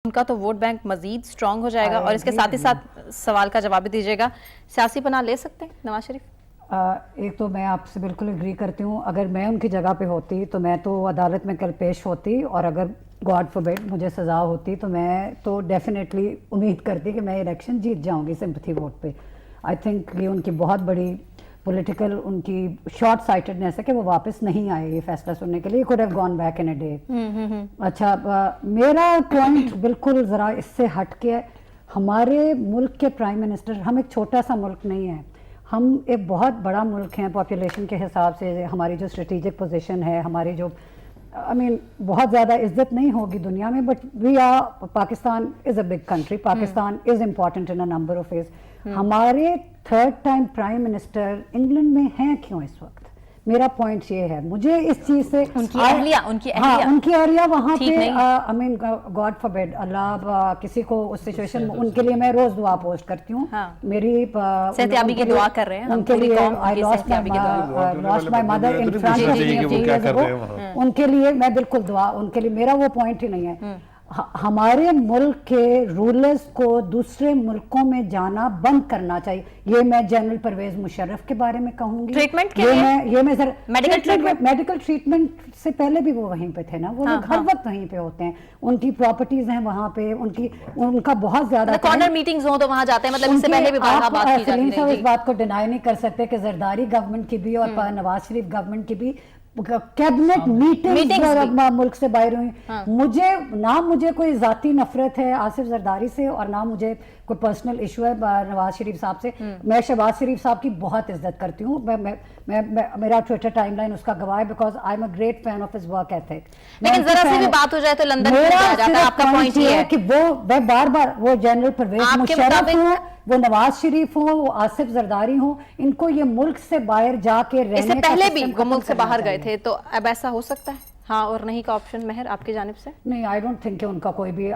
उनका तो vote bank मजीद strong हो जाएगा और इसके साथ ही साथ सवाल का जवाब भी दीजिएगा। सियासी पनाह ले सकते हैं नवाज शरीफ? एक तो मैं आपसे बिल्कुल एग्री करती हूँ, अगर मैं उनकी जगह पे होती तो मैं तो अदालत में कल पेश होती और अगर गॉड फॉरबिड मुझे सज़ा होती तो मैं तो डेफिनेटली उम्मीद करती कि मैं इलेक्शन जीत जाऊंगी सिंपैथी वोट पे। आई थिंक ये उनकी बहुत बड़ी पॉलिटिकल उनकी शॉर्ट साइटेडनेस है कि वो वापस नहीं आए ये फैसला सुनने के लिए। Could have gone back in a day. अच्छा, मेरा पॉइंट बिल्कुल ज़रा इससे हट के, हमारे मुल्क के प्राइम मिनिस्टर, हम एक छोटा सा मुल्क नहीं है, हम एक बहुत बड़ा मुल्क हैं पॉपुलेशन के हिसाब से। हमारी जो स्ट्रेटेजिक पोजीशन है, हमारी जो बहुत ज़्यादा इज्जत नहीं होगी दुनिया में, but we are, Pakistan is a big country, Pakistan is important in a number of ways. हमारे third time prime minister England में हैं क्यों इस वक्त? मेरा पॉइंट ये है, मुझे इस चीज से उनकी अहलिया वहाँ पे, आई मीन गॉड फॉरबिड, अल्लाह किसी को उस सिचुएशन में, उनके लिए मैं रोज दुआ पोस्ट करती हूँ। मेरी सेहतियाबी की दुआ कर रहे हैं उनके लिए। I lost my mother in front of, उनके लिए मैं बिल्कुल दुआ, उनके लिए मेरा वो पॉइंट ही नहीं है। हमारे मुल्क के रूलर्स को दूसरे मुल्कों में जाना बंद करना चाहिए। ये मैं जनरल परवेज मुशर्रफ के बारे में कहूंगी। ट्रीटमेंट के लिए मेडिकल ट्रीटमेंट से पहले भी वो वहीं पे थे ना, वो लोग हर वक्त वहीं पे होते हैं, उनकी प्रॉपर्टीज हैं वहाँ पे, उनका बहुत ज्यादा कॉर्नर मीटिंग्स हो तो वहाँ जाते हैं, मतलब इससे पहले भी बात की जाती है। इस बात को डिनाई नहीं कर सकते कि जरदारी गवर्नमेंट की भी और नवाज शरीफ गवर्नमेंट की भी कैबिनेट मीटिंग्स मुल्क से बाहर हुई। मुझे कोई जाती नफरत है आसिफ जरदारी से और ना मुझे कोई पर्सनल इशू है नवाज शरीफ साहब से। मैं शहबाज शरीफ साहब की बहुत इज्जत करती हूँ। मेरा ट्विटर टाइमलाइन उसका गवाह है, because I am a great fan of his work ethic. लेकिन जरा सी भी बात हो जाए तो लंदन में आ जाता है। आपका पॉइंट ये है कि मैं बार-बार वो जनरल परवेज मुशर्रफ हो, वो नवाज शरीफ हो, वो आसिफ जरदारी हो, इनको ये मुल्क से बाहर जाके रहने, इससे पहले भी वो मुल्क से बाहर गए थे, तो अब ऐसा हो सकता है हाँ और नहीं का ऑप्शन? मेहर आपकी जानिब से? नहीं, आई डोंट थिंक उनका कोई भी